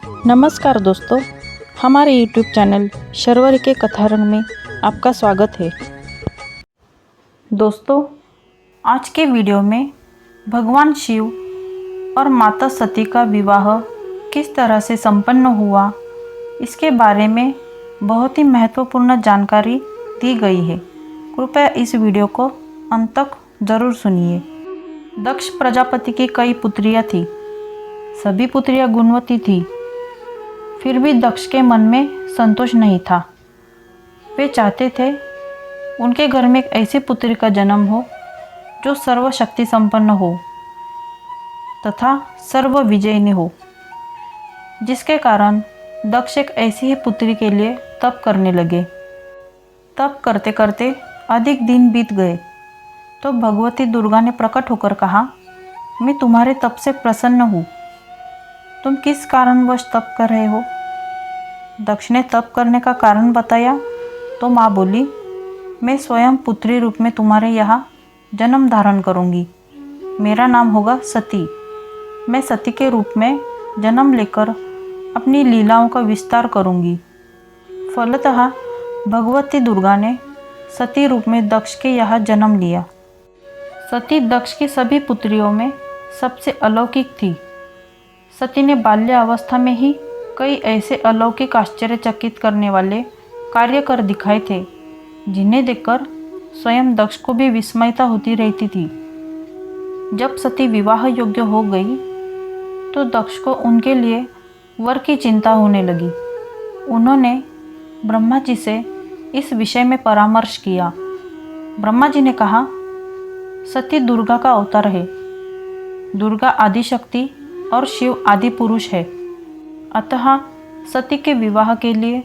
नमस्कार दोस्तों, हमारे YouTube चैनल शर्वरी के कथारंग में आपका स्वागत है। दोस्तों, आज के वीडियो में भगवान शिव और माता सती का विवाह किस तरह से संपन्न हुआ, इसके बारे में बहुत ही महत्वपूर्ण जानकारी दी गई है। कृपया इस वीडियो को अंत तक ज़रूर सुनिए। दक्ष प्रजापति की कई पुत्रियां थीं। सभी पुत्रियां गुणवती थीं। फिर भी दक्ष के मन में संतोष नहीं था। वे चाहते थे उनके घर में एक ऐसी पुत्री का जन्म हो जो सर्वशक्ति संपन्न हो तथा सर्व विजयिनी हो, जिसके कारण दक्ष एक ऐसी ही पुत्री के लिए तप करने लगे। तप करते करते अधिक दिन बीत गए तो भगवती दुर्गा ने प्रकट होकर कहा, मैं तुम्हारे तप से प्रसन्न हूँ। तुम किस कारणवश तप कर रहे हो? दक्ष ने तप करने का कारण बताया तो माँ बोली, मैं स्वयं पुत्री रूप में तुम्हारे यहाँ जन्म धारण करूँगी। मेरा नाम होगा सती। मैं सती के रूप में जन्म लेकर अपनी लीलाओं का विस्तार करूँगी। फलतः भगवती दुर्गा ने सती रूप में दक्ष के यहाँ जन्म लिया। सती दक्ष की सभी पुत्रियों में सबसे अलौकिक थी। सती ने बाल्यावस्था में ही कई ऐसे अलौकिक आश्चर्यचकित करने वाले कार्य कर दिखाए थे, जिन्हें देखकर स्वयं दक्ष को भी विस्मयता होती रहती थी। जब सती विवाह योग्य हो गई तो दक्ष को उनके लिए वर की चिंता होने लगी। उन्होंने ब्रह्मा जी से इस विषय में परामर्श किया। ब्रह्मा जी ने कहा, सती दुर्गा का अवतार है। दुर्गा आदिशक्ति और शिव आदि पुरुष है। अतः सती के विवाह के लिए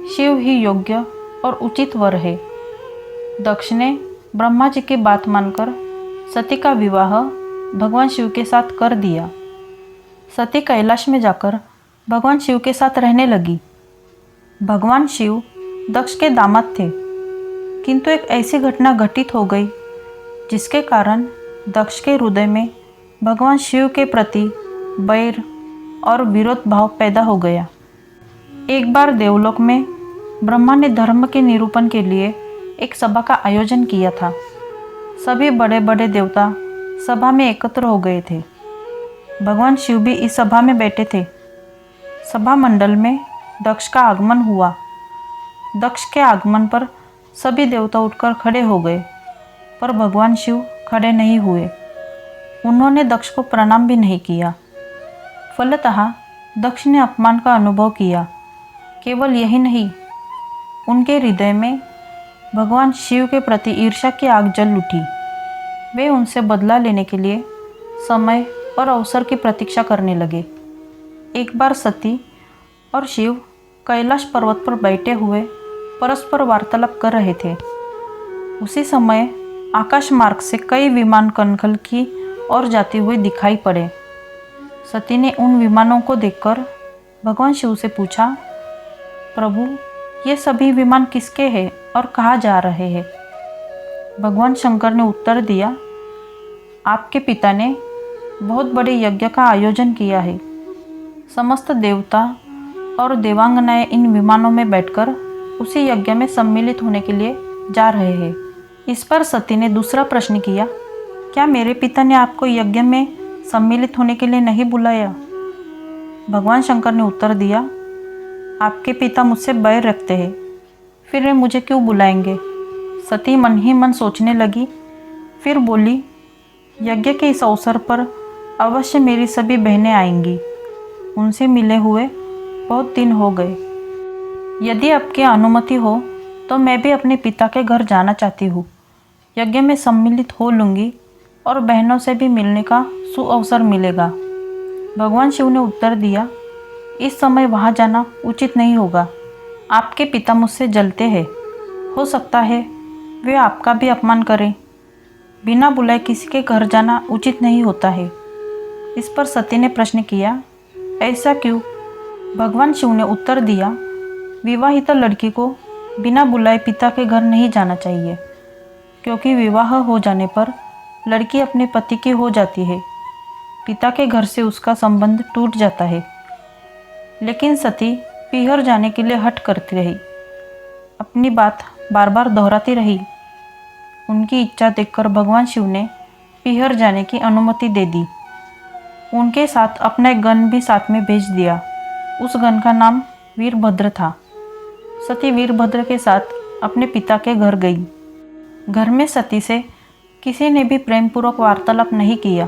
शिव ही योग्य और उचित वर है। दक्ष ने ब्रह्मा जी की बात मानकर सती का विवाह भगवान शिव के साथ कर दिया। सती कैलाश में जाकर भगवान शिव के साथ रहने लगी। भगवान शिव दक्ष के दामाद थे, किंतु एक ऐसी घटना घटित हो गई जिसके कारण दक्ष के हृदय में भगवान शिव के प्रति बैर और विरोध भाव पैदा हो गया। एक बार देवलोक में ब्रह्मा ने धर्म के निरूपण के लिए एक सभा का आयोजन किया था। सभी बड़े बड़े देवता सभा में एकत्र हो गए थे। भगवान शिव भी इस सभा में बैठे थे। सभा मंडल में दक्ष का आगमन हुआ। दक्ष के आगमन पर सभी देवता उठकर खड़े हो गए, पर भगवान शिव खड़े नहीं हुए। उन्होंने दक्ष को प्रणाम भी नहीं किया। फलतः दक्ष ने अपमान का अनुभव किया। केवल यही नहीं, उनके हृदय में भगवान शिव के प्रति ईर्ष्या की आग जल उठी। वे उनसे बदला लेने के लिए समय और अवसर की प्रतीक्षा करने लगे। एक बार सती और शिव कैलाश पर्वत पर बैठे हुए परस्पर वार्तालाप कर रहे थे। उसी समय आकाश मार्ग से कई विमान कनखल की ओर जाते हुए दिखाई पड़े। सती ने उन विमानों को देखकर भगवान शिव से पूछा, प्रभु, ये सभी विमान किसके हैं और कहाँ जा रहे हैं? भगवान शंकर ने उत्तर दिया, आपके पिता ने बहुत बड़े यज्ञ का आयोजन किया है। समस्त देवता और देवांगनाएं इन विमानों में बैठकर उसी यज्ञ में सम्मिलित होने के लिए जा रहे हैं। इस पर सती ने दूसरा प्रश्न किया, क्या मेरे पिता ने आपको यज्ञ में सम्मिलित होने के लिए नहीं बुलाया? भगवान शंकर ने उत्तर दिया, आपके पिता मुझसे बैर रखते हैं, फिर वे मुझे क्यों बुलाएंगे? सती मन ही मन सोचने लगी। फिर बोली, यज्ञ के इस अवसर पर अवश्य मेरी सभी बहनें आएंगी। उनसे मिले हुए बहुत दिन हो गए। यदि आपकी अनुमति हो तो मैं भी अपने पिता के घर जाना चाहती हूँ। यज्ञ में सम्मिलित हो लूँगी और बहनों से भी मिलने का सुअवसर मिलेगा। भगवान शिव ने उत्तर दिया, इस समय वहाँ जाना उचित नहीं होगा। आपके पिता मुझसे जलते हैं। हो सकता है वे आपका भी अपमान करें। बिना बुलाए किसी के घर जाना उचित नहीं होता है। इस पर सती ने प्रश्न किया, ऐसा क्यों? भगवान शिव ने उत्तर दिया, विवाहिता लड़की को बिना बुलाए पिता के घर नहीं जाना चाहिए, क्योंकि विवाह हो जाने पर लड़की अपने पति की हो जाती है। पिता के घर से उसका संबंध टूट जाता है। लेकिन सती पीहर जाने के लिए हठ करती रही, अपनी बात बार बार दोहराती रही। उनकी इच्छा देखकर भगवान शिव ने पीहर जाने की अनुमति दे दी। उनके साथ अपना एक गण भी साथ में भेज दिया। उस गण का नाम वीरभद्र था। सती वीरभद्र के साथ अपने पिता के घर गई। घर में सती से किसी ने भी प्रेमपूर्वक वार्तालाप नहीं किया।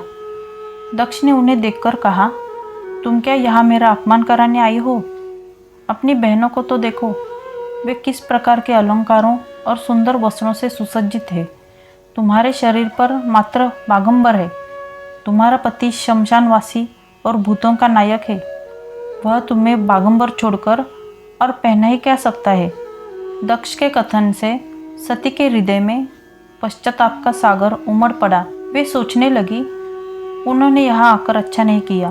दक्ष ने उन्हें देखकर कहा, तुम क्या यहाँ मेरा अपमान कराने आई हो? अपनी बहनों को तो देखो, वे किस प्रकार के अलंकारों और सुंदर वस्त्रों से सुसज्जित है। तुम्हारे शरीर पर मात्र बागंबर है। तुम्हारा पति शमशानवासी और भूतों का नायक है। वह तुम्हें बागंबर छोड़कर और पहना ही क्या सकता है। दक्ष के कथन से सती के हृदय में पश्चाताप का सागर उमड़ पड़ा। वे सोचने लगी, उन्होंने यहाँ आकर अच्छा नहीं किया।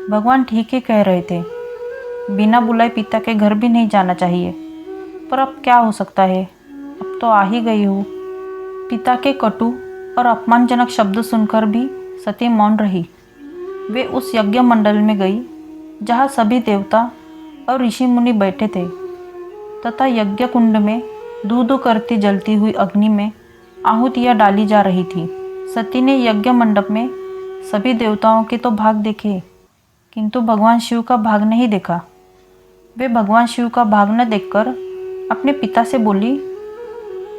भगवान ठीक ही कह रहे थे, बिना बुलाए पिता के घर भी नहीं जाना चाहिए। पर अब क्या हो सकता है, अब तो आ ही गई हूँ। पिता के कटु और अपमानजनक शब्द सुनकर भी सती मौन रही। वे उस यज्ञ मंडल में गई जहाँ सभी देवता और ऋषि मुनि बैठे थे तथा यज्ञ कुंड में धू करती जलती हुई अग्नि में आहुतियाँ डाली जा रही थी। सती ने यज्ञ मंडप में सभी देवताओं के तो भाग देखे, किंतु भगवान शिव का भाग नहीं देखा। वे भगवान शिव का भाग न देखकर अपने पिता से बोली,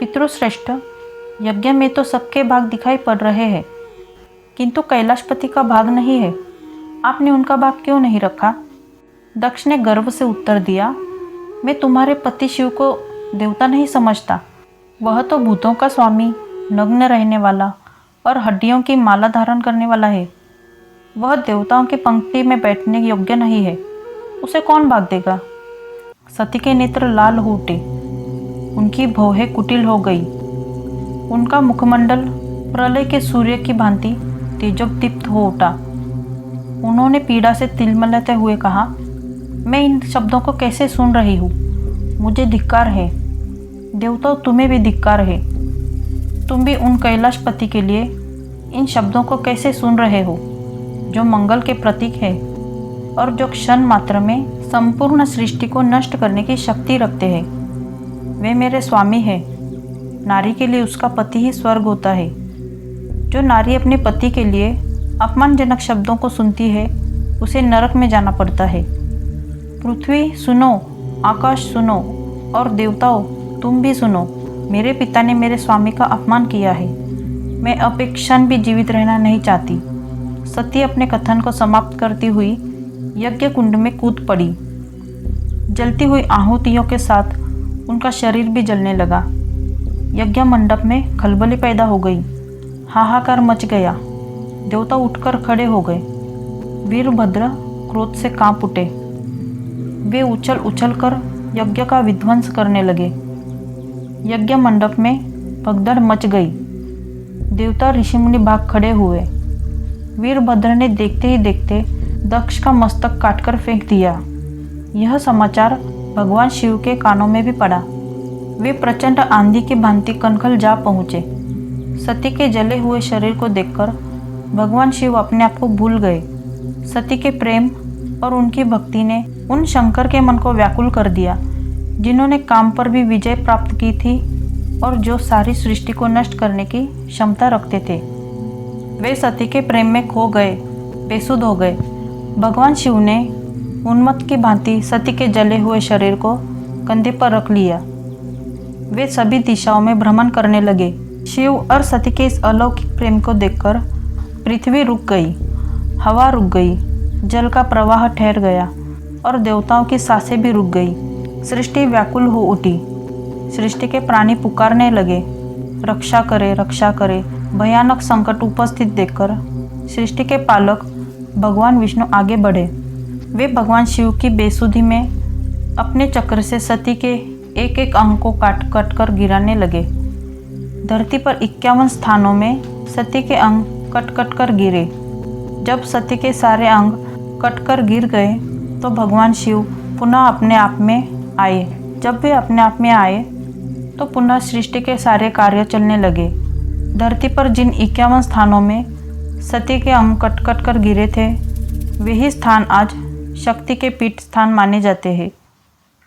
पितृश्रेष्ठ, यज्ञ में तो सबके भाग दिखाई पड़ रहे हैं, किंतु कैलाशपति का भाग नहीं है। आपने उनका भाग क्यों नहीं रखा? दक्ष ने गर्व से उत्तर दिया, मैं तुम्हारे पति शिव को देवता नहीं समझता। वह तो भूतों का स्वामी, नग्न रहने वाला और हड्डियों की माला धारण करने वाला है। वह देवताओं की पंक्ति में बैठने योग्य नहीं है। उसे कौन भाग देगा? सती के नेत्र लाल हो उठे, उनकी भौहें कुटिल हो गई। उनका मुखमंडल प्रलय के सूर्य की भांति तेजोदीप्त हो उठा। उन्होंने पीड़ा से तिलमिलाते हुए कहा, मैं इन शब्दों को कैसे सुन रही हूँ? मुझे धिक्कार है। देवताओं, तुम्हें भी धिक्कार है। तुम भी उन कैलाशपति के लिए इन शब्दों को कैसे सुन रहे हो, जो मंगल के प्रतीक है और जो क्षण मात्र में संपूर्ण सृष्टि को नष्ट करने की शक्ति रखते हैं। वे मेरे स्वामी हैं। नारी के लिए उसका पति ही स्वर्ग होता है। जो नारी अपने पति के लिए अपमानजनक शब्दों को सुनती है, उसे नरक में जाना पड़ता है। पृथ्वी सुनो, आकाश सुनो और देवताओं तुम भी सुनो। मेरे पिता ने मेरे स्वामी का अपमान किया है। मैं अब एक क्षण भी जीवित रहना नहीं चाहती। सती अपने कथन को समाप्त करती हुई यज्ञ कुंड में कूद पड़ी। जलती हुई आहुतियों के साथ उनका शरीर भी जलने लगा। यज्ञ मंडप में खलबली पैदा हो गई। हाहाकार मच गया। देवता उठकर खड़े हो गए। वीरभद्र क्रोध से कांप उठे। वे उछल उछल कर यज्ञ का विध्वंस करने लगे। यज्ञ मंडप में भगदड़ मच गई। देवता ऋषि मुनि भाग खड़े हुए। वीरभद्र ने देखते ही देखते दक्ष का मस्तक काटकर फेंक दिया। यह समाचार भगवान शिव के कानों में भी पड़ा। वे प्रचंड आंधी की भांति कनखल जा पहुँचे। सती के जले हुए शरीर को देखकर भगवान शिव अपने आप को भूल गए। सती के प्रेम और उनकी भक्ति ने उन शंकर के मन को व्याकुल कर दिया, जिन्होंने काम पर भी विजय प्राप्त की थी और जो सारी सृष्टि को नष्ट करने की क्षमता रखते थे। वे सती के प्रेम में खो गए, बेसुध हो गए। भगवान शिव ने उन्मत्त की भांति सती के जले हुए शरीर को कंधे पर रख लिया। वे सभी दिशाओं में भ्रमण करने लगे। शिव और सती के इस अलौकिक प्रेम को देखकर पृथ्वी रुक गई, हवा रुक गई, जल का प्रवाह ठहर गया और देवताओं की सांसें भी रुक गई। सृष्टि व्याकुल हो उठी। सृष्टि के प्राणी पुकारने लगे, रक्षा करे, रक्षा करे। भयानक संकट उपस्थित देखकर सृष्टि के पालक भगवान विष्णु आगे बढ़े। वे भगवान शिव की बेसुधी में अपने चक्र से सती के एक एक अंग को काट काट कर गिराने लगे। धरती पर 51 स्थानों में सती के अंग कट कट कर गिरे। जब सती के सारे अंग कट कर गिर गए तो भगवान शिव पुनः अपने आप में आए। जब वे अपने आप में आए तो पुनः सृष्टि के सारे कार्य चलने लगे। धरती पर जिन 51 स्थानों में सती के अंग कट कट कर गिरे थे, वही स्थान आज शक्ति के पीठ स्थान माने जाते हैं।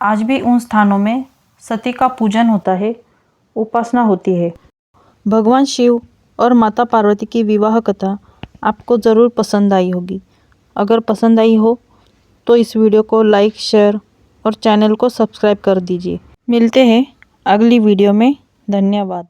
आज भी उन स्थानों में सती का पूजन होता है, उपासना होती है। भगवान शिव और माता पार्वती की विवाह कथा आपको ज़रूर पसंद आई होगी। अगर पसंद आई हो तो इस वीडियो को लाइक, शेयर और चैनल को सब्सक्राइब कर दीजिए। मिलते हैं अगली वीडियो में। धन्यवाद।